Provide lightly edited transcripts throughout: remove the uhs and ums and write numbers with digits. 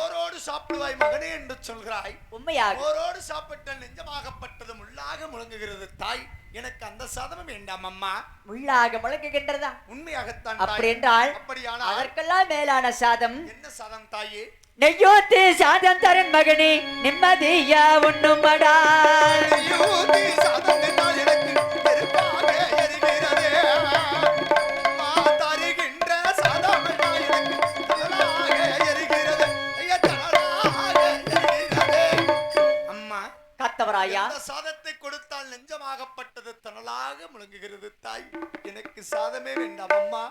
ஓரோடு சாப்பிடுவாய் மகனே என்று சொல்கிறாய். உண்மையாக ஓரோடு சாப்பிட்ட நெஞ்சமாகப்பட்டது முள்ளாக முழங்குகிறது தாய். எனக்கு அந்த சாதமும் வேண்டாம் அம்மா. முள்ளாக முழங்குகின்றதா? உண்மையாகத்தான். அப்படி என்றால் அப்படியானால் அதற்கெல்லாம் மேலான சாதம். என்ன சாதம் தாயே? நெய்யோத்தி சாதம் தரன் மகனே, நிம்மதியா உண்ணுமடா. நெய்யோத்தி சாதம் தின்னால் எனக்கு நெருப்பாக எரிகிறதே. அம்மா தருகின்ற சாதம் எனக்கு தணலாக எரிகிறது. ஐயா தணலாக எரிகிறதே. அம்மா காத்தவராயா, இந்த சாதத்தை கொடுத்தால் நெஞ்சமாகப்பட்டது தணலாக முழங்குகிறது தாய். எனக்கு சாதமே வேண்டாம் அம்மா.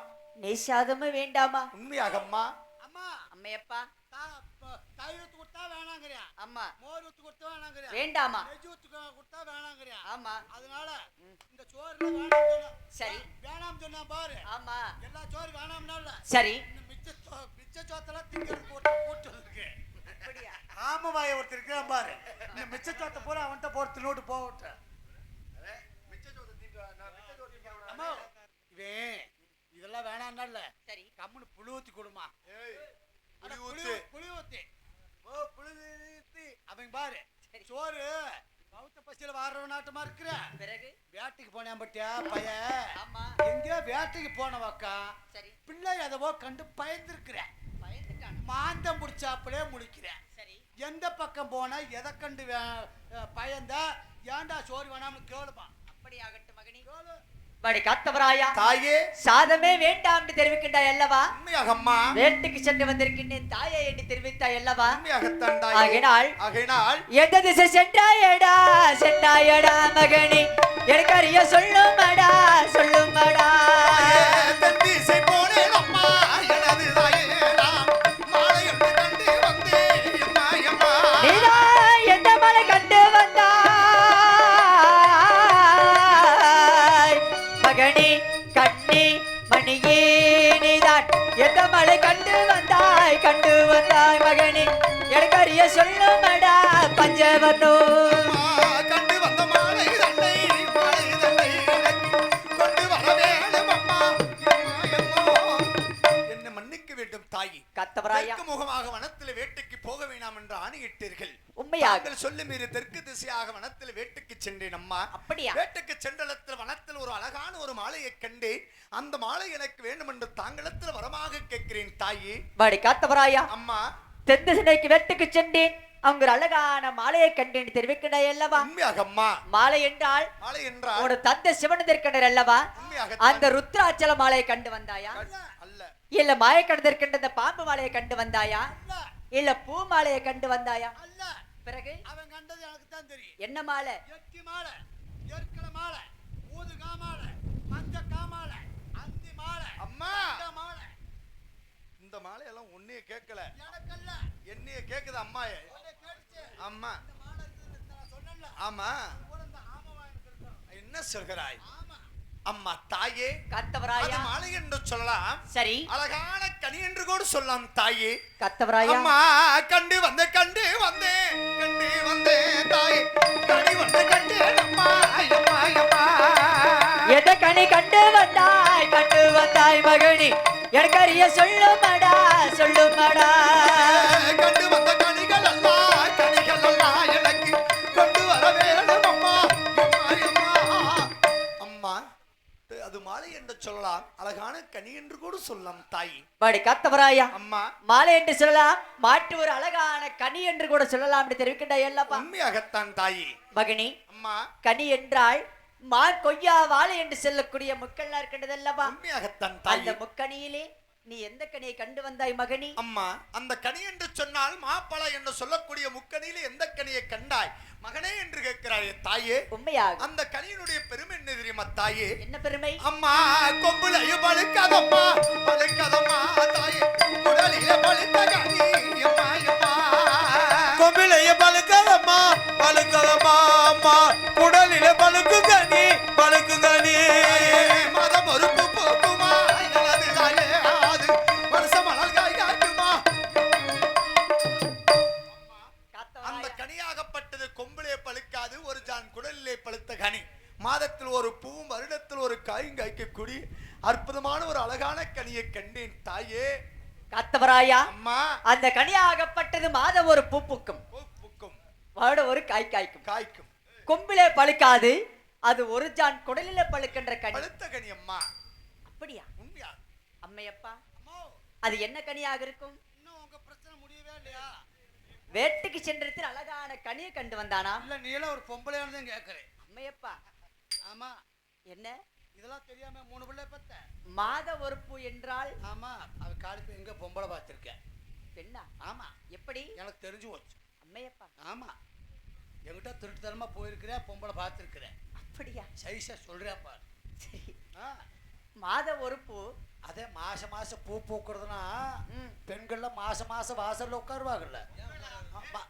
நீ சாதமே வேண்டாமா? உண்மையாக அம்மா. அம்மா அம்மையப்பா, தாய் ஊத்து கொடுத்தா வேணாங்கறியா? அம்மா மோர் ஊத்து கொடுத்தா வேணாங்கறியா? வேண்டாமா? நெய் ஊத்து கொடுத்தா வேணாங்கறியா? ஆமா. அதனால இந்த சோறுல வேணாம் சொன்னா சரி. வேணாம் சொன்னா பாரு. ஆமா. எல்லா சோறு வேணாம்னால சரி. இந்த மிச்ச சோத்தெல்லாம் திங்கிறது போட்டு இருக்கு. அப்படியா? ஆமா வாய ஒருத்தர் இருக்கிறான் பாரு. இந்த மிச்ச சோத்தை பூரா அவன்கிட்ட போட்டு நோட்டு போட்டு. அம்மா இவன் இதெல்லாம் வேணாம்னால சரி. கம்முன்னு புழு ஊத்தி கொடுமா. புளி ஊத்தி அவங்க பாரு. சோறு பௌத்த பசியில வாடுற நாட்டமா இருக்கிற பிறகு வேட்டைக்கு போனேன் பட்டியா பையன். ஆமா. எங்கேயோ வேட்டைக்கு போனவாக்கா சரி. பிள்ளை எதவோ கண்டு பயந்துருக்கிறேன். மாந்தம் முடிச்சாப்பிலே முழிக்கிறேன். சரி. எந்த பக்கம் போனா எதை கண்டு பயந்த ஏண்டா சோறு வேணாம்னு கேளுமா. அப்படி ஆகட்டும் மகனே. படி காத்தவராயா, தாயே சாதமே வேண்டாம் என்று தெரிவிக்கின்றாய் அல்லவா? உண்மையாக அம்மா. வேட்டைக்கு சென்று வந்திருக்கின்றேன் தாயே என்று தெரிவித்தாய் அல்லவா? உண்மையாகத்தான் தாயே. ஆகினால் எந்த திசை சென்றாயடா மகனே, எனக்கு அறிய சொல்லுமடா சொல்லுமடா. திசை போனேன் அம்மா எனது தாயே, நான் மாலை என்று கண்டு வந்தேன். நீதான் எந்த மலை கண்டு வந்தாய் மகனே, கண்ணி மணியே, நீதான் எந்த மலை கண்டு வந்தாய் மகனே, எனக்கு அறிய சொல்லுமடா பஞ்சவனோ. கண்டு வந்த மாலை தன்னை கொண்டு வர வேணும் அம்மா. என்ன மன்னிக்க வேண்டும் தாயி. காத்தவராயா, முகமாக வனத்தில் வேட்டைக்கு போக வேண்டாம் என்று ஆணையிட்டீர்கள். உண்மையாக சொல்ல மீறி தெற்கு திசையாக வனத்தில் வேட்டைக்கு சென்றேன் அம்மா. அப்படியா? வேட்டைக்கு சென்றலத்தில் வனத்தில் ஒரு அழகான ஒரு மாலையை கண்டேன். அந்த மாலை எனக்கு வேண்டும் என்று தாங்களத்தில் வரமாக கேட்கிறேன் தாயி. வாடி காத்தவராயா, அம்மா தென் திசைக்கு வேட்டைக்கு சென்றேன், அங்கு ஒரு அழகான மாலையை கண்டேன் தெரிவிக்கிறாய் அல்லவா? உண்மையாக அம்மா. மாலை என்றால் ஒரு தந்தை சிவன் இருக்கின்றார் அல்லவா? உண்மையாக. அந்த ருத்ராச்சல மாலையை கண்டு வந்தாயா? அல்ல. இல்ல மாயக்கடந்து இருக்கின்ற அந்த பாம்பு மாலையை கண்டு வந்தாயா? இல்ல பூ மாலையை கண்டு வந்தாயா? அல்ல. பிறகு அவன் கண்டது எனக்கு தான் தெரியும். என்ன மாலை? எட்டி மாலை, எற்கல மாலை, ஊதுகா மாலை, மஞ்சக்கா மாலை, அந்தி மாலை. அம்மா மாலை. இந்த மாலை எல்லாம் ஒன்னே கேட்கல. எனக்கல்ல. என்னைய கேக்குது அம்மா. அம்மா இந்த மாலை நான் சொன்னேன்ல. ஆமா. இந்த ஆமாவா எனக்கு இருக்கு. என்ன சொல்கிறாய்? ஆமா. அம்மா தாயே, காத்தவராயா, மாலை என்று சொல்லலாம். சரி. அழகான கனி என்று கூட சொல்லலாம் தாயே. காத்தவராயா, அம்மா கண்டு வந்தே தாயே, கனி கண்டு அம்மா எத கனி கண்டு வந்தாய் மகனி, எனக்கு அறிய சொல்லுமடா சொல்லுமடா. கண்டு வந்த கனிகள் எல்லாம் எனக்கு கொண்டு வர வேணும் அம்மா. அம்மா அது மாலை என்று சொல்லலாம், அழகான கனி என்று கூட சொல்லலாம் தாய். வாடி காத்தவராயா, அம்மா மாலை என்று சொல்லலாம், மாற்று ஒரு அழகான கனி என்று கூட சொல்லலாம் என்று தெரிவிக்கின்றாய் அல்லவா? உண்மையாகத்தான் தாயி. மகனி, அம்மா கனி என்றால் மா கொய்யா வாழை என்று சொல்லக்கூடிய முக்கள்லாம் இருக்கின்றது அல்லவா? உண்மையாகத்தான் அந்த தாயி. முக்கணியிலே நீ எந்த கனியை கண்டு வந்தாய் மகனி? அம்மா அந்த கனி என்று சொன்னால் மாப்பழ என்று சொல்லக்கூடிய முக்கனியில எந்த கனியை கண்டாய் மகனே என்று கேட்கிறாயே தாயே. உண்மையாக அந்த கனியினுடைய பெருமை என்ன தெரியுமா தாயே? என்ன பெருமை? அம்மா கொம்புலையும் பழுக்கதம்மா தாயே, குடலில பழுத்த கனி அம்மா. கொம்பிலையும் பழுக்கதம்மா அம்மா, குடலில பழுக்கு கனி மதம் ஒரு பூக்குமா தாயே, அது வருஷம் அழகாய் காட்டுமா. அந்த கனியாகப்பட்டது கொம்பிலே பழுக்காது, ஒரு ஜான் குடலிலே பழுத்த கனி, மாதத்தில் ஒரு பூவும் வருடத்தில் ஒரு காயும் காய்க்கக்கூடிய அற்புதமான ஒரு அழகான கனியை கண்டேன் தாயே. காத்தவராயா, அம்மா, அந்த கனியாகப்பட்டது மாதம் ஒரு பூ பூக்கும், பூக்கும், வருடம் ஒரு காய் காய்க்கும். காய்க்கும். கொம்பிலே பழுக்காது, அது ஒரு ஜான் குடலிலே பழுக்கின்ற கனி. பழுத்த கனி அம்மா. அப்படியா? உண்மையா? அம்மையப்பா, அம்மா அது என்ன கனியாக இருக்கும்? இன்னும் உங்க பிரச்சனை முடியவே இல்லையா? வேட்டைக்கு சென்றத்தில் அழகான கனியை கண்டு வந்தானா? இல்ல நீலாம் ஒரு பொம்பளையானதான் கேட்கறேன். அம்மையப்பா, ஆமா, என்ன இதெல்லாம் தெரியாம 3 பிள்ளை பத்த. மாத ஒரு பூ என்றால்? ஆமா, அவ காலிப்பு எங்க பொம்பளை பார்த்திருக்கேன். பெண்ணா? ஆமா, எப்படி? எனக்கு தெரிஞ்சு போச்சு. அம்மையப்பா, ஆமா, என்கிட்ட திருட்டுத்தனமா போயிருக்கிறேன், பொம்பளை பார்த்துருக்கிறேன். அப்படியா? சைஸா சொல்றேன் பாரு. சரி. ஆ, மாத ஒரு பூ. அதே மாசம் மாசம் பூ பூக்குறதுனா ம். பெண்கள்லாம் மாசம் மாசம் வாசல்ல உட்காருவாங்கல்ல. ஆமா.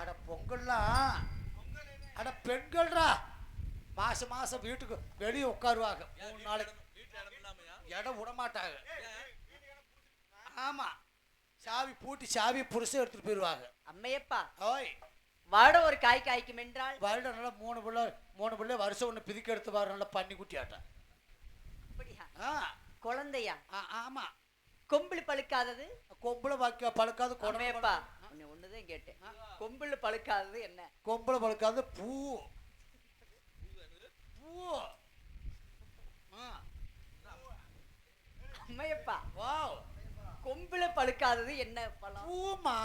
அட பொங்கல்லாம், அட பெண்கள்ரா மாசம் மாசம் வீட்டுக்கு வெளியே உட்காருவாங்க 3 நாளைக்கு. இடம் விட மாட்டாங்க. ஆமா, சாவி பூட்டி சாவி புருஷன் எடுத்துட்டு போயிருவாங்க. அம்மையப்பா, ஓய், வருடம் ஒரு காய் காய்க்கும் என்றால்? வருடம் நல்லா 3 பிள்ளை வருஷம் ஒன்று பிதிக்க எடுத்து வர நல்லா பண்ணி குட்டி ஆட்டம். அப்படியா? ஆ, குழந்தையா? ஆமா, கொம்பில் பழுக்காதது? கொம்புல பழுக்காது அம்மையப்பா, ஒண்ணுதான் கேட்டேன். கொம்பில் பழுக்காதது என்ன? கொம்புல பழுக்காது பூ. பூ. அம்மையப்பா, வாவ், கொம்பில பழுக்காதது என்ன பழம்? பூமா.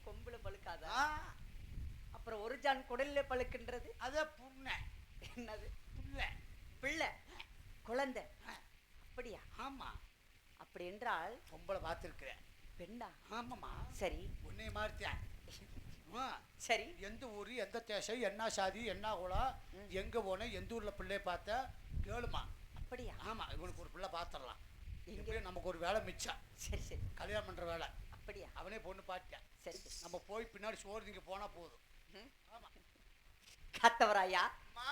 கொம்பில பழுக்காதா? ஆ, அப்புறம் ஒரு ஜான் குடல்ல பழுக்கின்றது அதே புண்ணை. என்னது? புல்ல. பிள்ளை, குழந்தை. அப்படியா? ஆமா, அப்படி என்றால் பொம்பளை பார்த்துருக்கிறேன். பெண்ணா? ஆமாம்மா, சரி உன்னை மாறித்தேன். சரி. எந்த ஊர், எந்த தேசம், என்ன சாதி, என்ன குலம், எங்க போன, எந்த ஊர்ல பிள்ளைய பார்த்த கேளுமா. அப்படியா? ஆமா, இவனுக்கு ஒரு பிள்ளை பார்த்துடலாம். எங்க? எப்படியும் நமக்கு ஒரு வேலை மிச்சம். சரி சரி. கல்யாணம் பண்ற வேலை. அப்படியா? அவனே பொண்ணு பார்த்தான். சரி சரி. நம்ம போய் பின்னாடி சோறு நீங்க போனா போதும். ஆமா, காத்தவராயா, அம்மா,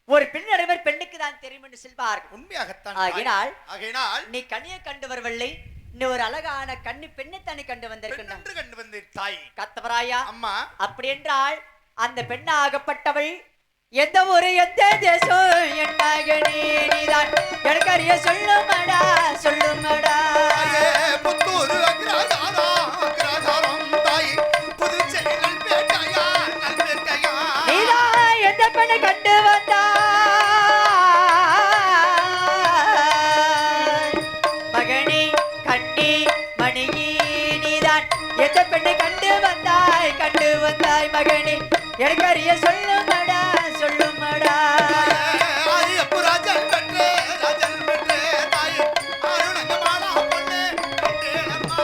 ஒரு பெண் அடைவர் பெண்ணுக்கு தான் தெரியும் என்று சொல்வார்கள். உண்மையாகத்தான். ஆகினால் ஆகையினால் நீ கனியை கண்டு வரவில்லை, நீ ஒரு அழகான கண்ணி பெண்ணைத்தானே கண்டு வந்திருக்கின்றான். பெண்ணென்று கண்டு வந்தேன் தாய். காத்தவராயா, அம்மா, அப்படி என்றால் அந்த பெண்ணாகப்பட்டவள் எந்த ஒரு எந்த தேசம் என்னாக நீதான் எனக்கு அறிய சொல்லுமடா சொல்லுமடா. தாயே, புத்தூர் அக்ரஹாரம் தாய், புதுச்சேரி நல்பேட்டையா, நல்பேட்டையா. நீதான் எந்த பெண்ணை கண்டு வந்தாய் மகனே கண்ணி மணியே, நீதான் எந்த பெண்ணை கண்டு வந்தாய் மகனே எனக்கு அறிய சொல்லுமடா சொல்லுமடா. ஆரியப்பு ராஜன் பெற்றே தாய், அருணங்கமாலா பொண்ணே கண்டேனம்மா.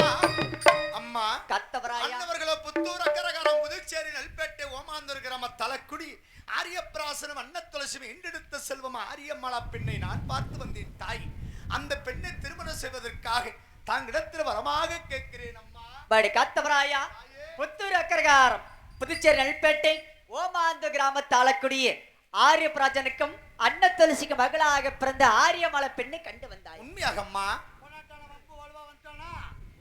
அம்மா, கத்தவராயா, அன்னவர்களோ புத்தூர் அக்கரகாரம் புதுச்சேரி நல்பேட்டை ஓமாந்தூர் கிராம தலக்குடி ஆரியப்பிராசனம் அன்ன துளசி இன்றெடுத்த செல்வம் ஆரியம்மாளா பெண்ணை நான் பார்த்து வந்தேன் தாய். அந்த பெண்ணை திருமணம் செய்வதற்காக தாங்கிடத்தில் வரமாக கேட்கிறேன் அம்மா. படி காத்தவராயா, புத்தூர் அக்கரகாரம் புதுச்சேரி நல்பேட்டை ஓமாந்து கிராம தாளக்குடிய ஆரியபிராஜனுக்கும் அன்ன துளசிக்கு மகளாக பிறந்த ஆரியமலை பெண்ணை கண்டு வந்தாய். உண்மையாக அம்மா? கொண்டாட்டானா வம்பு வல்வா வந்துட்டானா?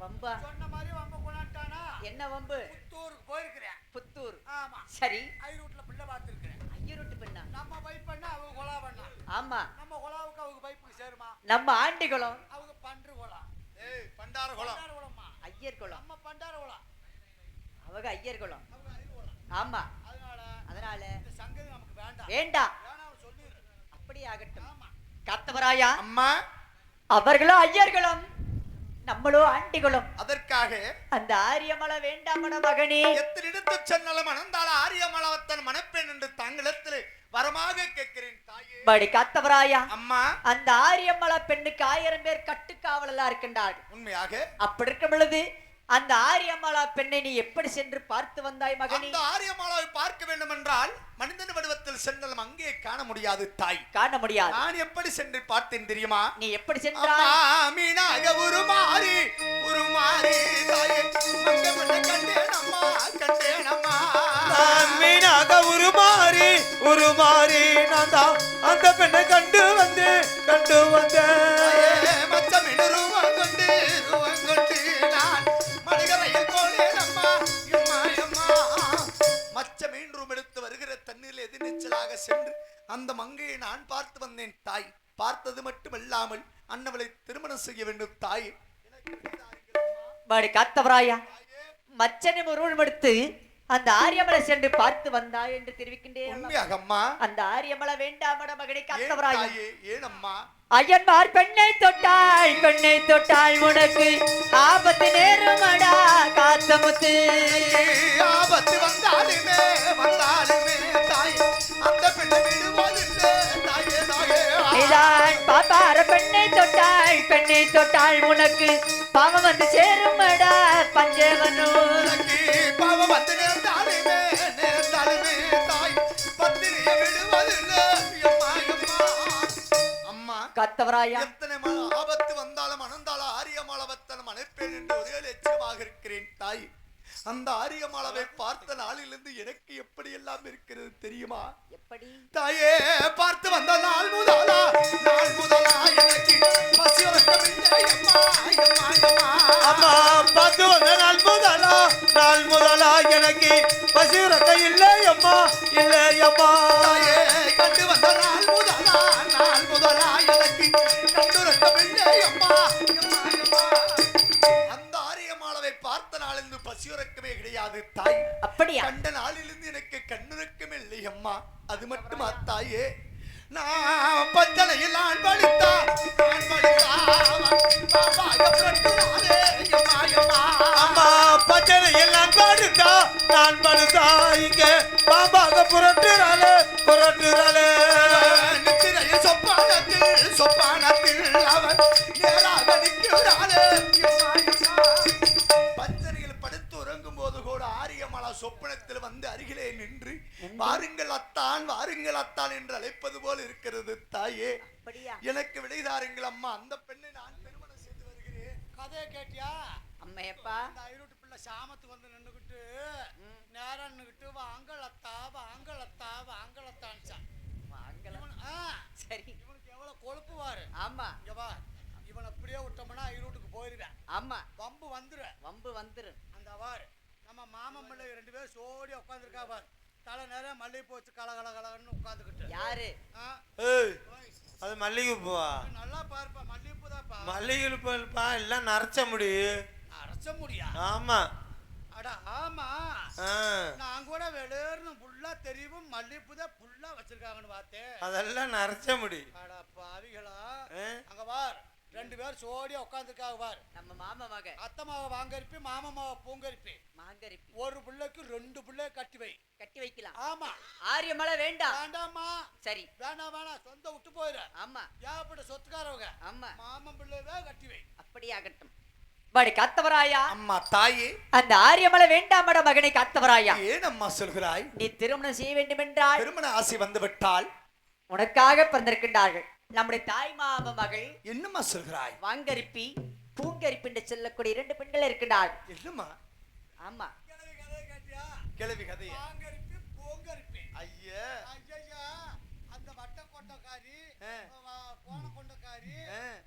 வம்பா? சொன்ன மாதிரி வம்பு கொண்டாட்டானா? என்ன வம்பு? புத்தூருக்கு போயிருக்கிறேன். புத்தூர்? ஆமா, சரி. ஐரூட்ல பிள்ளை பார்த்துருக்கிறேன். ஐயருட்டு பெண்ணா? நம்ம வைப் பண்ணா அவங்க கொலா பண்ணா. ஆமா, நம்ம கொலாவுக்கு அவங்க வைப்புக்கு சேருமா? நம்ம ஆண்டிகுளம் அவங்க பன்று கொலா. பண்டார குளம். பண்டார குலமா? ஐயர் குளம். நம்ம பண்டார குலம். அவங்க ஐயர் குளம். அவங்க ஐயர் குலம். ஆமா, அதனால அதனால இந்த சங்கதி நமக்கு வேண்டாம். வேண்டாம். வேணாம் சொல்லிடு. அப்படி ஆகட்டும். ஆமா, காத்தவராயா, அம்மா, அவர்களும் ஐயர்களும் நம்மளோ ஆண்டிகுளம். அதற்காக அந்த ஆரியமலை வேண்டாமட மகனே. எத்தனிடத்து சொன்னாலும் மணந்தால ஆரியமலவத்தன் மணப்பெண் என்று தாங்களிடத்தில் வரமாக கேட்கிறேன் தாயே. படி காத்தவராயா, அம்மா, அந்த ஆரியமலை பெண்ணுக்கு 1000 பேர் கட்டுக்காவலா இருக்கின்றார்கள். உண்மையாக அப்படி இருக்கும் பொழுது அந்த ஆரியமலா பெண்ணை நீ எப்படி சென்று பார்த்து வந்தாய் மகனே? அந்த ஆரியமாலாவை பார்க்க வேண்டும் என்றால் மனிதன் வடிவத்தில் சென்றாலும் அங்கே காண முடியாது தாய். காண முடியாது. நான் எப்படி சென்று பார்த்தேன் தெரியுமா? நீ எப்படி சென்றாய்? அம்மா, மீனாக உருமாறி தாயே, மங்கமண்ண கண்டேனம்மா கண்டேனம்மா. நான் மீனாக உருமாறி நான் தான் அந்த பெண்ணை கண்டு வந்தேன் தாயே, மச்சமின் ரூபங்கொண்டு நான் மணிகரையில் போனேனம்மா எம்மா எம்மா. மச்சமின் வழியாக சென்று அந்த மங்கையை நான் பார்த்து வந்தேன் தாய். பார்த்தது மட்டுமல்லாமல் அன்னவளை திருமணம் செய்ய வேண்டும் தாய். பாடி காத்தவராயா மச்சனை முருகன் எடுத்து அந்த ஆரியமலை சென்று பார்த்து வந்தாய் என்று தெரிவிக்கின்றேன். உண்மையாக அம்மா? அந்த ஆரியமலை வேண்டாமட மகனை ஏன் காத்தவராயா? தாயே, ஏன் அம்மா? ஐயன்மார் பெண்ணை தொட்டாள் உனக்கு ஆபத்து நேருமடா காத்தமுத்து. ஆபத்து வந்தாலுமே தாய் அந்த பெண்ணை விடுவதில்லை தாயே தாயே. நீதான் பாப்பார பெண்ணை தொட்டாள் உனக்கு பாவம் வந்து சேருமடா பஞ்சவனோ. பாவம் வந்து நேர்ந்தாலுமே தாய் பத்திரியை விடுவதில்லை அம்மா அம்மா. அம்மா காத்தவராயா எத்தனை ஆபத்து வந்தாலும் அனந்தாலும் ஆரியமாளவத்தன் மனைப்பேன் என்று ஒரே லட்சியமாக இருக்கிறேன் தாய். அந்த ஆரியமாளவை பார்த்த நாளிலிருந்து எனக்கு எப்படி எல்லாம் இருக்கிறது தெரியுமா? எப்படி தாயே, பார்த்து வந்த நாள் முதலா எனக்கு பசி உறக்கமில்லை அம்மா அம்மா பார்த்து வந்த நாள் முதலா எனக்கு பசி உறக்க இல்லை அம்மா தாயே, கண்டு வந்த நாள் முதலா எனக்கு கண்டுறக்கமில்லை அம்மா. அந்த ஆரியமாளவை பார்த்த நாளிலிருந்து பசியுறக்கமே கிடையாது தாய். அப்படியா? கண்ட நாளிலிருந்து எனக்கு கண்ணுறக்கமே இல்லை அம்மா. அது மட்டுமா தாயே, நான் பஞ்சனையில் நான் பழித்தா அம்மா பச்சனையில் நான் படுத்தா இங்க பாபாக புரட்டுறாளே நித்திரையில் சொப்பானத்தில் அவன் நேராக நிற்கிறாளே. பஞ்சனையில் படுத்து உறங்கும் போது கூட ஆரியமலா சொப்பனத்தில் வந்து அருகிலே நின்று வாருங்கள் அத்தான் என்று அழைப்பது போல் இருக்கிறது தாயே. எனக்கு விடைதாருங்கள் அம்மா. அந்த பெண்ணை நான் திருமணம் செய்து வருகிறேன். கதையை கேட்டியா? அம்மையப்பா இந்த ஐரோட்டு பிள்ளை சாமத்து வந்து நின்னுக்கிட்டு நேரா நின்னுக்கிட்டு வாங்கலத்தான்ச்சான். சரி இவனுக்கு எவ்வளவு கொழுப்பு வாரு. ஆமா இங்க வா, இவனை அப்படியே விட்டோம்னா ஐரோட்டுக்கு போயிருவேன். ஆமா வம்பு வந்துரு. அந்த வாரு நம்ம மாமன் பிள்ளை 2 பேரும் சோடியா உட்காந்துருக்கா பாரு. தலை நிறைய மல்லிகைப்பூ வச்சு கலகலன்னு உட்காந்துக்கிட்டு. யாரு? ஏய் அது மல்லிகை பூவா? நல்லா பாருப்பா, மல்லிகைப்பூ தான்ப்பா. மல்லிகை பூப்பா எல்லாம் நரைச்ச முடி. அரைச்ச முடியா? ஆமா. அட ஆமா, நான் கூட வெளியேறணும் ஃபுல்லா தெரியும் மல்லிகைப்பூ தான் ஃபுல்லா வச்சிருக்காங்கன்னு பார்த்தேன். அதெல்லாம் நரைச்ச முடி. அட பாவிகளா, அங்க பார் 2 பேர் சோடியா உட்காந்துருக்காங்க பார். நம்ம மாமா மக அத்தை மாவை வாங்கரிப்பி, மாமா மாவை பூங்கரிப்பி. மாங்கரிப்பி. ஒரு பிள்ளைக்கு 2 பிள்ளைய கட்டி வைக்கலாம். ஆமா. ஆரியமலை வேண்டாமா? சரி வேணாம், சொந்த விட்டு போயிரு. ஆமா. ஏகப்பட்ட சொத்துக்காரவங்க. ஆமா. மாமன் பிள்ளையவே கட்டி வை. அப்படியாகட்டும். பாடி காத்தவராயா அம்மா தாயே, அந்த ஆரியமலை வேண்டாமட மகனை காத்தவராயா ஏன் அம்மா சொல்கிறாய்? நீ திருமணம் செய்ய வேண்டும் என்றால் திருமண ஆசை வந்து விட்டால் உனக்காக பிறந்திருக்கின்றார்கள் நம்முடைய தாய் மாம மகள். என்னம்மா சொல்கிறாய்? வாங்கரிப்பி பூங்கரிப்பி என்று சொல்லக்கூடிய 2 பெண்கள் இருக்கின்றார்கள். என்னம்மா? ஆமா. கிளவி கதைய வாங்கரிப்பி பூங்கரிப்பி. ஐயா அந்த வட்ட கொண்டக்காரி, போன கொண்டக்காரி,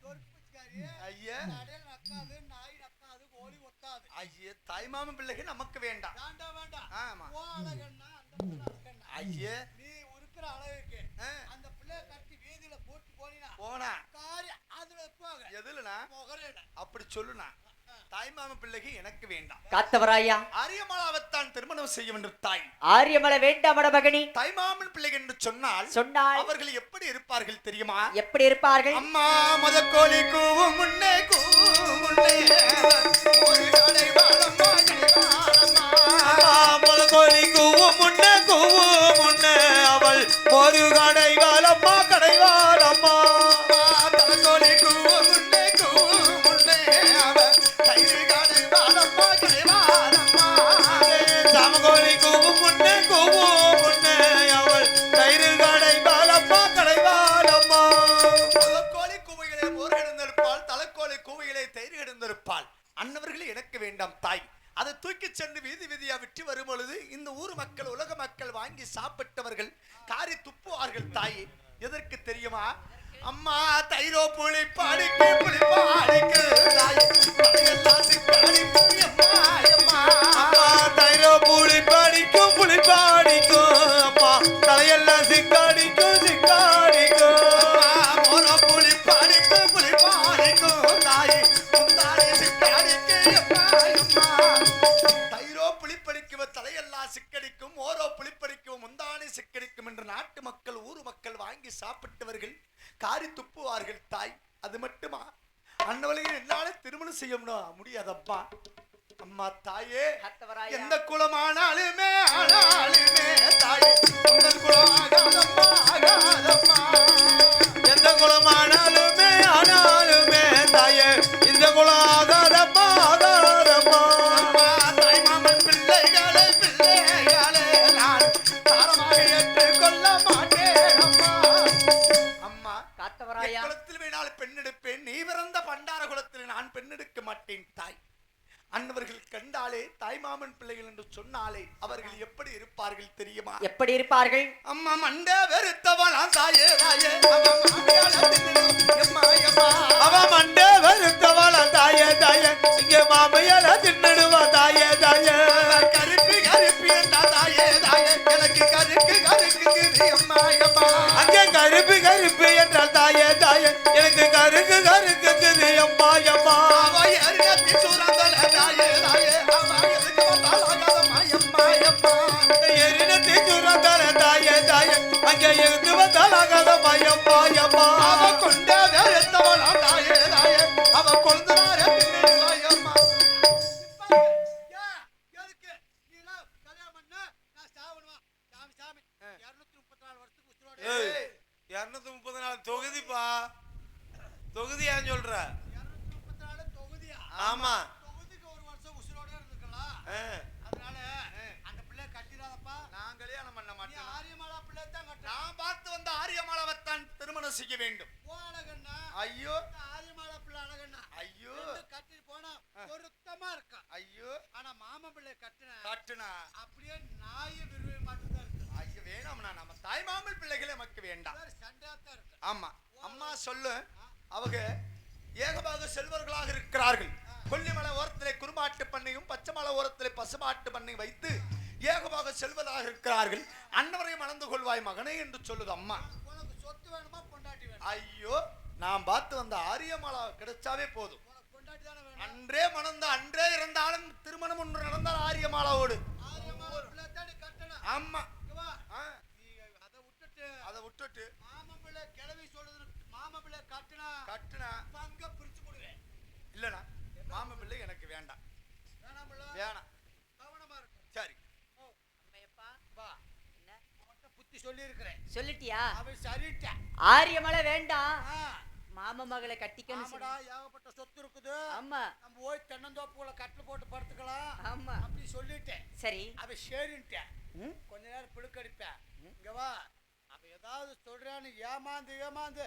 தொற்பிச்காரி, ஐயா அடையல் நக்காது, நாய் நக்காது, கோழி ஒத்தாது. ஐயா தாய்மாமன் பிள்ளைகள் நமக்கு வேண்டாம். வேண்டாம். ஆமா. ஓ அழகண்ணா, அந்த பிள்ளை அழகண்ணா. ஐயா நீ இருக்கிற அழகுக்கு அந்த பிள்ளைய கட்டி வீதியில போட்டு போனா காரி அதுல போக எதுலனா அப்படி சொல்லுனா தாய்மாமன் பிள்ளைகள் எனக்கு வேண்டாம். காத்தவராயா ஆரியமலாவைத்தான் திருமணம் செய்ய வேண்டும் தாய். ஆரியமலை வேண்டாமட மகனி தாய்மாமன் பிள்ளைகள் என்று சொன்னால் அவர்கள் எப்படி இருப்பார்கள் தெரியுமா? எப்படி இருப்பார்கள்? அம்மா முதக்கோழி கூவும் முன்னே ஒரு கடை வாழம்மா முதக்கோழி கூவும் முன்னே அவள் ஒரு கடை வாழம்மா தலக்கோழி கூவும் முன்னே அவள் தயிர் கடை வாழம்மா சாமகோழி கூவும் முன்னே அவள் தயிர் கடை வாழம்மா முதக்கோழி கூவையிலே மோர் கிடந்திருப்பாள், தலக்கோழி கூவையிலே தயிர் கிடந்திருப்பாள். அன்னவர்கள் எனக்கு வேண்டாம் தாய். அதை தூக்கி சென்று வீதி வீதியா விட்டு வரும் பொழுது இந்த ஊர் மக்கள் உலக மக்கள் வாங்கி சாப்பிட்டவர்கள் காரி துப்புவார்கள் தாய். எதற்கு தெரியுமா? அம்மா தயிரோ புளிப்பாடிக்கு தாய் தலையெல்லாம் சிக்காடிக்கும் தயிரோ புளிப்பாடிக்கும் அம்மா தலையெல்லாம் சிக்கா மோரோ புளிப்படிக்கும் முந்தானி சிக்கடிக்கும் என்று நாட்டு மக்கள் ஊர் மக்கள் வாங்கி சாப்பிட்டவர்கள் காரி துப்புவார்கள் தாய். அது மட்டுமா அன்னவளையும் என்னால திருமணம் செய்ய முடியாதப்பா. அம்மா தாயே, காத்தவராயா. எந்த குலமானாலுமே ஆனாலுமே தாயே உங்கள் குலம் ஆகாதம்மா ஆகாதம்மா. எந்த குலமானாலுமே ஆனாலுமே தாயே இந்த குலம் ஆகாதம்மா ஆகாதம்மா. அம்மா தாய் மாமன் பிள்ளைகளே பிள்ளைகளே நான் தாரமாக ஏற்றுக்கொள்ள மாட்டேன் அம்மா. அம்மா காத்தவராயா. குலத்தில் வேணாலும் பெண்ணெடுப்பேன், நீ பிறந்த பண்டார குலத்தில் நான் பெண்ணெடுக்க மாட்டேன் தாய். அன்னவர்கள் கண்டாலே தாய்மாமன் பிள்ளைகள் என்று சொன்னாலே அவர்கள் எப்படி இருப்பார்கள் தெரியுமா? எப்படி இருப்பார்கள்? அம்மா மண்ட வெறுத்தவளா தாயே தாயே அவ மண்டே வருத்தவள தாயே தாயே இங்கே மாமையால தின்னுடுவா தாயே தாயே. கருக்கு கருப்பி என்றா தாயே தாயே எனக்கு கருக்கு கருக்கு அம்மா அம்மா. அங்கே கருப்பு கருப்பு என்றால் தாயே தாயே எனக்கு கருக்கு கருக்கு அம்மா அம்மா. அவ எருகத்தி சூரந்தல தாயே தாயே அவ எதுக்கு வந்தாலாகாதம்மா அம்மா அம்மா. எரினத்தை சுரந்தால தாயே தாயே அங்கே இருந்து வந்தாலாகாதம்மா அம்மா அம்மா. அவ கொண்ட வெறுத்தவளா தாயே தாயே அவ கொழுந்தனார தின்னுடுவா அம்மா. எதுக்கு நீ எல்லாம் கல்யாணம் பண்ண நான் சாவணுமா? சாமி சாமி 234 வருஷத்துக்கு உசுரோட ஏய் 234 தொகுதிப்பா. தொகுதியான்னு சொல்ற? 234 தொகுதியா? ஆமா. தொகுதிக்கு ஒரு வருஷம் உசுரோட இருக்கலாம். அதனால அந்த பிள்ளை கட்டிடாதப்பா. நான் கல்யாணம் பண்ண நீ மாட்டேன். ஆரியமாலா பிள்ளை தான் கட்ட. நான் பார்த்து வந்த ஆரியமாலவத்தான் திருமணம் செய்ய வேண்டும். ஓ அழகண்ணா. ஐயோ இந்த ஆரியமாலா பிள்ளை அழகண்ணா. ஐயோ கட்டிட்டு போனா பொருத்தமா இருக்கா. ஐயோ ஆனா மாமன் பிள்ளை கட்டின காட்டுனா அப்படியே நாய விரும்ப மாட்டேதான் இருக்கு. ஐயோ வேணாம்னா நம்ம தாய் மாமல் பிள்ளைகள் நமக்கு வேண்டாம். சண்டையாத்தான் இருக்கு. ஆமா அம்மா சொல்லு, அவங்க ஏகபாக செல்வர்களாக இருக்கிறார்கள். கொல்லிமலை ஓரத்திலே குருமாட்டு பண்ணையும் பச்சைமலை ஓரத்திலே பசுமாட்டு பண்ணையும் வைத்து ஏகபாக செல்வதாக இருக்கிறார்கள். அன்னவரை மணந்து கொள்வாய் மகனே என்று சொல்லுது அம்மா. உனக்கு சொத்து வேணுமா பொண்டாட்டி வேணும்? ஐயோ நான் பார்த்து வந்த ஆரியமாலா கிடைச்சாவே போதும். உனக்கு பொண்டாட்டி தானே வேணும்? அன்றே மணந்த அன்றே இருந்தாலும் திருமணம் ஒன்று நடந்தால் ஆரியமாலாவோடு. ஆரியமாலா பிள்ளை தான் நீ கட்டணும். ஆமா இங்க வா. ஆ, நீ அதை அதை விட்டுட்டு மாமன் பிள்ளை கிளவி சொல்லுது. மாமன் பிள்ளை கட்டினா கட்டுனா பங்க பிரிச்சு போடுவேன். இல்லனா மாமன் பிள்ளை எனக்கு வேண்டாம். வேணாம் பிள்ளை. வேணாம். கவனமா இருக்கு. சரி அம்மையப்பா. வா. என்ன அவன்கிட்ட புத்தி சொல்லி இருக்கிறேன். சொல்லிட்டியா? அவன் சரிட்டா. ஆரியமலை வேண்டாம், மாம மகளை கட்டிக்கணும் ஆமாடா, சொல்லு. ஏகப்பட்ட சொத்து இருக்குது. ஆமா நம்ம போய் தென்னந்தோப்புல கட்டில் போட்டு படுத்துக்கலாம். ஆமா. அப்படி சொல்லிட்டேன். சரி. அவன் சரின்ட்டேன். ம்? கொஞ்ச நேரம் பிழுக்கடிப்பேன். இங்க வா. அவ ஏதாவது சொல்றான்னு ஏமாந்து ஏமாந்து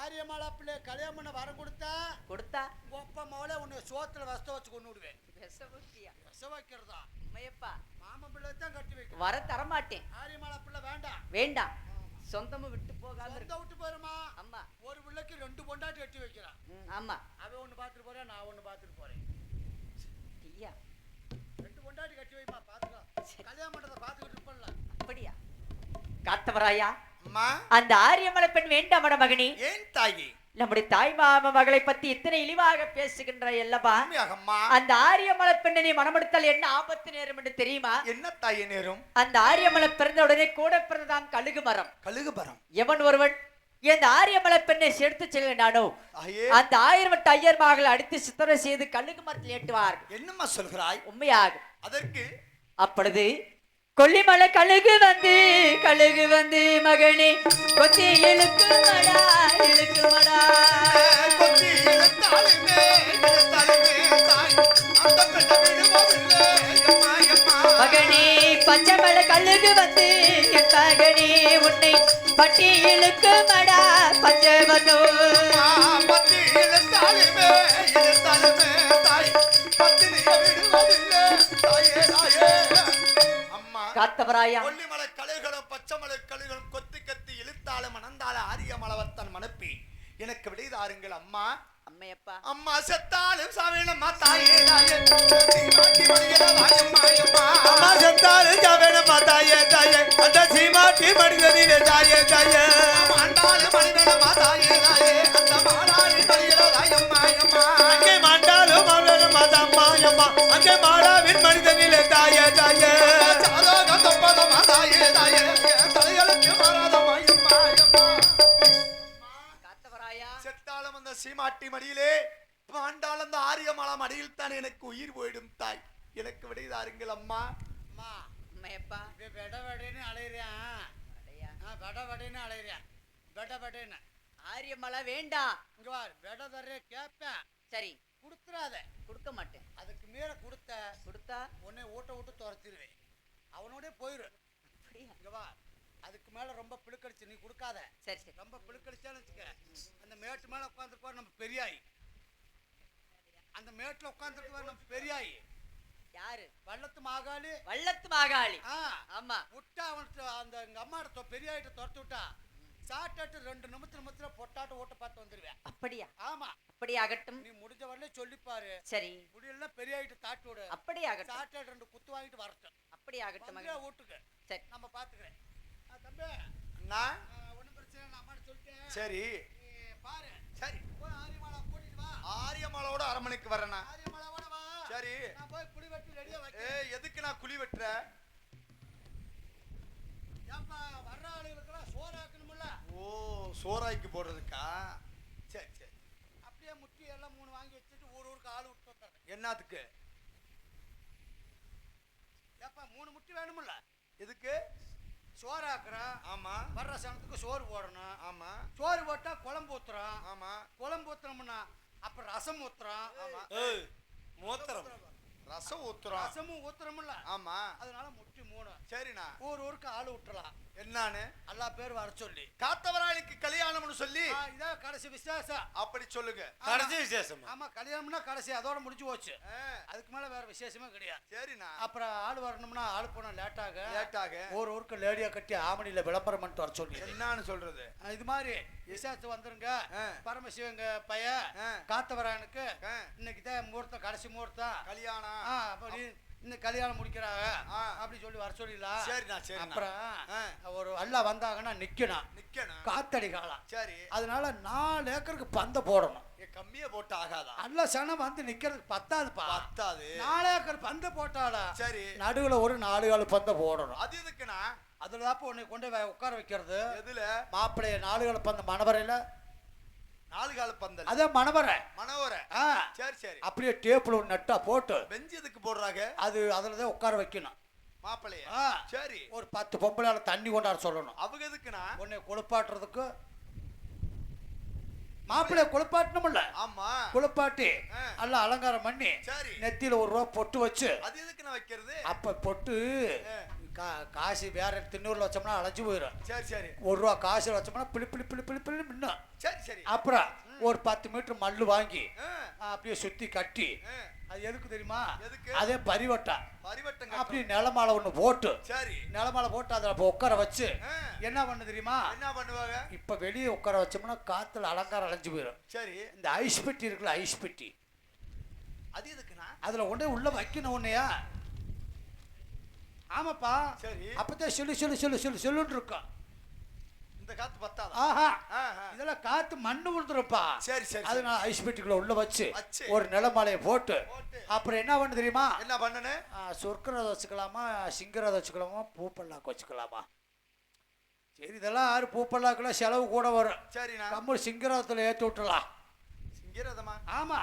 ஆரியமாலா பிள்ளை கல்யாணம் பண்ண வரம் கொடுத்தா கொடுத்தா உங்க அப்பா மவளே உன்னை சோத்துல வசத்த வச்சு கொண்டு விடுவேன். விஷபக்தியா? விஷ வைக்கிறதா? அம்மையப்பா மாமன் பிள்ளை தான் கட்டி வைக்கணும். வர தரமாட்டேன். ஆரியமாலா பிள்ளை வேண்டாம். வேண்டாம், சொந்தமும் விட்டு போகாம சொந்த இருக்கு. விட்டு போயிருமா? அம்மா. ஒரு பிள்ளைக்கு 2 பொண்டாட்டி கட்டி வைக்கிறான். ஆமா. அவன் ஒண்ணு பாத்துட்டு போறேன், நான் ஒண்ணு பாத்துட்டு போறேன். ஐயா 2 பொண்டாட்டி கட்டி வைமா, பாத்துக்கலாம். கல்யாணம் பண்றத பாத்துக்கிட்டு இருப்பல. அப்படியா? காத்தவராயா, அம்மா அந்த ஆரியமலை பெண் வேண்டாமட மகனே. ஏன் தாயி? நம்முடைய தாய் மாம மகளை பத்தி இத்தனை இழிவாக பேசுகின்ற அல்லவா? அம்மா அந்த ஆரியமலை பெண்ணை நீ மனமெடுத்தால் என்ன ஆபத்து நேரும் என்று தெரியுமா? என்ன தாயே நேரும்? அந்த ஆரியமலை பிறந்த உடனே கூட பிறந்ததான் கழுகு மரம். கழுகு பரம். எவன் ஒருவன் இந்த ஆரியமலை பெண்ணை சேர்த்து செல்கிறானோ தாயே அந்த 1000 வட்ட ஐயர் மகளை அடித்து சித்திரை செய்து கழுகு மரத்தில் ஏற்றுவார். என்னம்மா சொல்கிறாய்? உண்மையாகும். அதற்கு அப்பொழுது கொல்லிமலை கழுகு வந்து மகனே கொத்தி இழுக்குமடா இழுக்குமடா. கொத்தி இழுத்தாலுமே இழுத்தாலுமே தாய் அந்த பெண்ணை விடுவதில்லை அம்மா அம்மா. மகனே பச்சைமலை கழுகு வந்து என் மகனே உன்னை பட்டி இழுக்குமடா பஞ்சவனோ. பத்தி இழுத்தாலுமே இழுத்தாலுமே தாய் பத்தினியை விடுவதில்லை தாயே தாயே. அம்மா காத்தவராயா, கொல்லிமலை கழுகுகளும் பச்சைமலை கழுகுகளும் கொத்தி கத்தி இழுத்தாலும் மணந்தால ஆரியமலவத்தன் மனப்பி எனக்கு விடை தாருங்கள் அம்மா. அம்மையப்பா. அம்மா செத்தாலும் சாவேனம்மா தாயே தாயே சீமாட்டி மடியலா அம்மா அம்மா. அம்மா செத்தாலும் ஜாவேனம்மா தாயே தாயே அந்த சீமாட்டி மடிதனிலே தாயே தாயே. மாண்டாலும் மடிதனம்மா தாயே தாயே அந்த மாடாடி மடியலா அம்மா அம்மா. அங்கே மாண்டாலும் மகளம்மா எம்மா எம்மா அங்கே மாடாவின் மனிதனிலே தாயே தாயே சாதாக தப்பதமா தாயே தாயே தலைகளுக்கு மாறாதம்மா எம்மா எம்மா காத்தவராயா செத்தாலும் அந்த சீமாட்டி மடியிலே பாண்டால் அந்த ஆரியமலா மடியில் தான் எனக்கு உயிர் போயிடும் தாய் எனக்கு விடைதாருங்கள் அம்மா அம்மா அம்மையப்பா இப்ப வெட வெடன்னு அலையிறேன் அடையா வெட வெடன்னு அலையிறேன் வெட வெடன்னு ஆரியமலை வேண்டாம் இங்க பாரு வெட தர்றே கேட்பேன் சரி கொடுத்துறாத கொடுக்க மாட்டேன் அதுக்கு மேல கொடுத்த கொடுத்தா உன்னை ஊட்ட விட்டு துரத்திடுவேன் அவனோடய போயிரு அப்படியா இங்க வா அதுக்கு மேல ரொம்ப பிழுக்கடிச்சு நீ கொடுக்காத சரி சரி ரொம்ப பிழுக்கடிச்சான்னு வச்சுக்க அந்த மேட்டு மேல உட்காந்துருப்பாரு நம்ம பெரியாய் அந்த மேட்டுல உட்காந்துருப்பாரு நம்ம பெரியாய் யாரு வள்ளத்து மாகாளி வள்ளத்து மாகாளி ஆ ஆமா விட்டா அவன்கிட்ட அந்த எங்க அம்மாட்ட பெரியாயிட்ட துரத்து விட்டா சாட்டாட்டு 2 நிமிஷத்துல பொட்டாட்டு ஓட்ட பார்த்து வந்துருவேன் அப்படியா ஆமா அப்படி ஆகட்டும் நீ முடிஞ்ச வரல சொல்லிப்பாரு சரி முடியல பெரியாயிட்ட தாட்டி விடு அப்படி ஆகட்டும் சாட்டாட்டு 2 குத்து வாங்கிட்டு வரட்டும் அப்படி ஆகட்டும் வந்து மகன். வீட்டுக்கு சரி நம்ம பாத்துக்கிறேன் தம்பி அண்ணா ஒண்ணும் பிரச்சனை இல்லை அம்மாட்ட சொல்லிட்டேன் சரி நீ பாரு சரி போய் ஆரியமாலா கூட்டிட்டு வா ஆரியமலோட அரமனைக்கு வரேண்ணா ஆரியமாலாவோட வா சரி நான் போய் குடி வெட்டி ரெடியா ஏ வைக்கிறேன் எதுக்கு நான் குழி வெட்டுற ஏப்பா வர்ற ஆளுகளுக்கெல்லாம் சோறாக்கணும்ல ஓ சோறாய்க்கு போடுறதுக்கா சரி சரி அப்படியே முட்டி எல்லாம் 3 வாங்கி வச்சுட்டு ஊருக்கு ஆள் விட்டு வந்துடுறேன் என்னத்துக்கு ஏப்பா 3 முட்டி வேணும்ல எதுக்கு சோறாக்குறோம் ஆமா வர்ற சனத்துக்கு சோறு போடணும் ஆமா சோறு போட்டா குழம்பு ஊத்துறோம் ஆமா குழம்பு ஊத்துறோம்னா அப்புறம் ரசம் ஊத்துறோம் ஆமா ஏய் மூத்திரம் ரசம் ஊத்துறோம் ரசமும் ஊத்துறோம்ல ஆமா அதனால முட்டி 3 சரிண்ணா ஊருக்கு ஆள் விட்டுறலாம் என்னான்னு எல்லா பேர் வர சொல்லி காத்தவராயனுக்கு கல்யாணம்னு சொல்லி இதான் கடைசி விசேஷம் அப்படி சொல்லுங்க கடைசி விசேஷமா ஆமா கல்யாணம்னா கடைசி அதோட முடிஞ்சு போச்சு ஆ, அதுக்கு மேல வேற விசேஷமே கிடையாது சரிண்ணா அப்புறம் ஆள் வரணும்னா ஆள் போனா லேட்டாக லேட்டாக ஊருக்கு லேடியா கட்டி ஆமணியில விளம்பரம் பண்ணிட்டு வர சொல்லி என்னன்னு சொல்றது இது மாதிரி விசேஷத்து வந்துருங்க ஆ. பரமசிவங்க பையன் ஆ. காத்தவராயனுக்கு ஆ. இன்னைக்கு தான் முகூர்த்தம் கடைசி முகூர்த்தம் கல்யாணம் அப்படி இன்னும் கல்யாணம் முடிக்கிறாங்க ஆ. அப்படி சொல்லி வர சொல்லிடலாம் சரிண்ணா சரிண்ணா அப்புறம் ஆ. ஒரு அல்லா வந்தாங்கன்னா நிக்கணும் நிக்கணும் காத்தடி காலம் சரி அதனால 4 ஏக்கருக்கு பந்த போடணும் கம்மியா போட்டு ஆகாதா அல்ல சனம் வந்து நிக்கிறதுக்கு பத்தாதுப்பா பத்தாது 4 ஏக்கர் பந்த போட்டால சரி நடுவுல ஒரு 4 கால் பந்த போடணும் அது எதுக்குண்ணா அதுலதாப்ப உன்னை கொண்டு போய் உட்கார வைக்கிறது எதுல மாப்பிள்ளைய 4 கால் பந்த மணவரையில 4 கால பந்தல் அதே மணவரை மனோர ஆ சரி சரி அப்படியே டேபிள் ஒரு நட்டா போட்டு பெஞ்சு எதுக்கு போடுறாங்க அதுலதான் உட்கார வைக்கணும் மாப்பிள்ளைய ஆ. சரி ஒரு 10 பொம்பளையால தண்ணி கொண்டாட சொல்லணும் அவங்க எதுக்குண்ணா உன்னை குளிப்பாட்டுறதுக்கு மாப்பிள்ளைய குளிப்பாட்டணும்ல ஆமா குளிப்பாட்டி ஆ. எல்லாம் அலங்காரம் பண்ணி சரி நெத்தியில 1 ரூபா பொட்டு வச்சு அது எதுக்குண்ணா வைக்கிறது அப்ப பொட்டு ஆ. காசு வேற திண்ணூர்ல வச்சோம்னா அழைஞ்சு போயிடும் சரி சரி 1 ரூபா காசு வச்சோம்னா பிளி பிளி பிளி பிளி பிளி மின்னும் சரி சரி அப்புறம் ஒரு 10 மீட்டர் மல்லு வாங்கி ஆ, அப்படியே சுத்தி கட்டி ஆ. அது எதுக்கு தெரியுமா எதுக்கு? அதே பரிவட்டா பரிவட்டம் அப்படியே கட்டணும். நிலமாலை ஒண்ணு போட்டு சரி நிலமாலை போட்டு அதில் அப்போ உட்கார வச்சு ஆ. என்ன பண்ணு தெரியுமா என்ன பண்ணுவாங்க இப்ப வெளியே உட்கார வச்சோம்னா காத்துல அலங்காரம் அலைஞ்சு போயிடும் சரி இந்த ஐஸ் பெட்டி இருக்குல்ல ஐஸ் பெட்டி அது எதுக்குண்ணா அதுல கொண்டே உள்ள வைக்கணும் உன்னையா ஆமாப்பா சரி அப்பதான் சொல்லுன்னு இருக்கும் இந்த காத்து பத்தாதா ஆஹா ஆஹா. இதெல்லாம் காத்து மண்ணு விழுந்துருப்பா சரி சரி சரி. அதனால ஐஸ் பெட்டிக்குள்ள உள்ள வச்சு வச்சு. ஒரு நிலமாலையை போட்டு போட்டு. அப்புறம் என்ன பண்ணு தெரியுமா என்ன பண்ணனு சொர்க்கரதை வச்சுக்கலாமா சிங்கரதை வச்சுக்கலாமா பூப்பல்லாக்கு வச்சுக்கலாமா சரி இதெல்லாம் யாரு பூப்பல்லாக்குலாம் செலவு கூட வரும் சரிண்ணா கம்மல் சிங்கரதத்துல ஏற்றி விட்டுலாம் சிங்கிறதமா ஆமா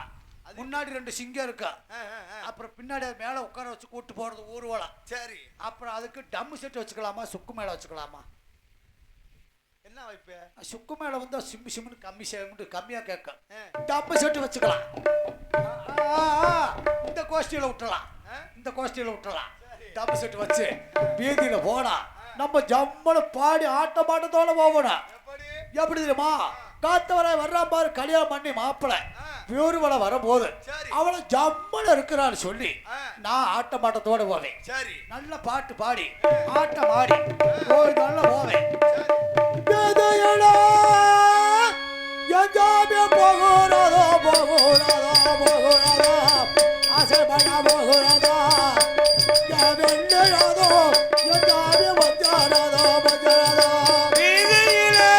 முன்னாடி 2 சிங்கம் இருக்கா ஆ, ஆ, ஆ. அப்புறம் பின்னாடி அது மேல உட்கார வச்சு கூட்டு போறது ஊர்வலம் சரி அப்புறம் அதுக்கு டம்மு செட் வச்சுக்கலாமா சுக்கு மேல வச்சுக்கலாமா என்ன வைப்பு சுக்கு மேல வந்து சிம்மு சிம்முன்னு கம்மி செய்யணும் கம்மியா கேட்கும் ஆ. டம்மு செட்டு வச்சுக்கலாம் இந்த கோஷ்டியில விட்டுலாம் ஆ? இந்த கோஷ்டியில விட்டுலாம் சரி. டம்மு செட்டு வச்சு வீதியில போனா நம்ம ஜம்மனு பாடி ஆட்டத்தோட போகணும் எப்படி எப்படி தெரியுமா காத்தவரை வர்றா பாரு கல்யாணம் பண்ணி மாப்பிள்ளை ஆ. வியூர்வலை வரும்போது சரி. அவளை ஜம்மனு இருக்கிறான்னு சொல்லி ஆ. நான் ஆட்டமாட்டத்தோட போவேன் சரி நல்ல பாட்டு பாடி ஆட்டம் ஆடி கோயில்ல போவேன் சரி எதையடா எங்காமே போகிறதோ ஆசை பண்ண போகிறதோ வெள்ளதோ எங்காமே வந்தாரதோ வீதியிலே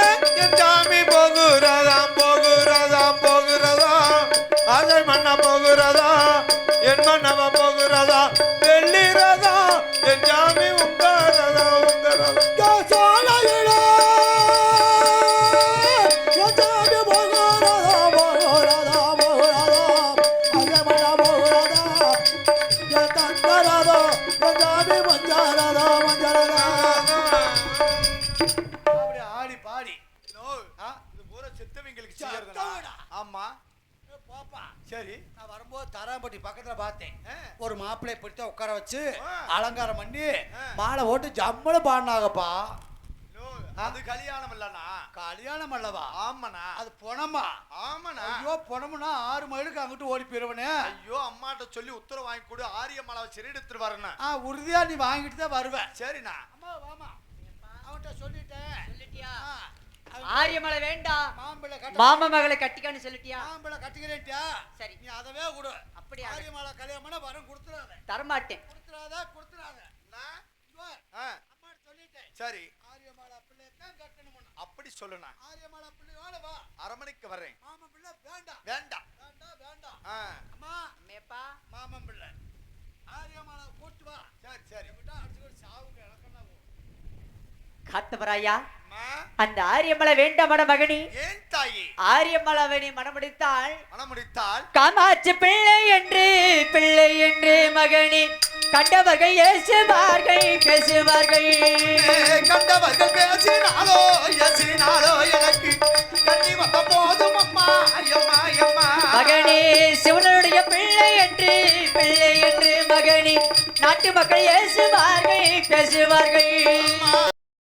என் சாமி போகிறதாம் போகிறதாம் போகிறதாம் ஆசை மண்ண போகிறதா என் மண் கராம்பட்டி பக்கத்துல பார்த்தேன். ஆ. ஒரு மாப்பிள்ளை பிடித்த உட்கார வச்சு ஆ. அலங்காரம் பண்ணி ஆ. மாலை ஓட்டு ஜம்மனு பாடினாங்கப்பா. நோ, அது கல்யாணம் இல்லண்ணா. கல்யாணம் அல்லவா? ஆமாண்ணா. அது பொணமா? ஆமாண்ணா. ஐயோ பொணமுன்னா 6 மைலுக்கு அங்கிட்டு ஓடி போயிருவனே. ஐயோ அம்மாட்ட சொல்லி உத்தரவு வாங்கி கொடு, ஆரியமலை வச்சு எடுத்துட்டு வரேன்னு. உறுதியா நீ வாங்கிட்டு தான் வருவேன். சரிண்ணா. அம்மா வாமா, அவன்கிட்ட சொல்லிட்டேன். சொல்லிட்டியா? ஆ, ஆரியமலை வேண்டாம், மாம்பிள்ளை கட்ட மாமா மகளை கட்டிக்கான்னு சொல்லிட்டியா? மாம்பிள்ளை கட்டிக்கிறேன்ட்டியா? சரி. நீ அதவே கொடு. அப்படியா? ஆரியமாலை கல்யாணம் பண்ண வரம் கொடுத்துறாத. தரமாட்டேன். கொடுத்துறாத. நான்? இங்க வா. ஆ, அம்மா சொல்லிட்டேன். சரி. ஆரியமாலா பிள்ளை தான் கட்டணும். அப்படி சொல்லுண்ணா. ஆரியமாலா பிள்ளையோட வா. அரமணிக்கு வர்றேன். மாமன் பிள்ளை வேண்டாம். வேண்டாம். வேண்டாம். ஆ, அம்மா அம்மையப்பா, மாமன் பிள்ளை ஆரியமாலா கூட்டு வா. சரி சரி. விட்டா அடிச்சு சாவுக்கு இலக்கணம். காத்தவராயா, அம்மா, அந்த ஆரியமலை வேண்டாமட மகனி. ஏன் தாயி ஆரியமலை நீ மனமுடித்தாள் மனம் முடித்தால் காமாட்சி பிள்ளை என்று மகனி கண்டவர்கள் ஏசுவார்கள் பேசுவார்கள். கண்டவர்கள் பேசினாலோ எனக்கு கண்ணி வந்த போதும் அம்மா அம்மா அம்மா. மகனே சிவனுடைய பிள்ளை என்று மகனி நாட்டு மக்கள் ஏசுவார்கள் பேசுவார்கள். அம்மா,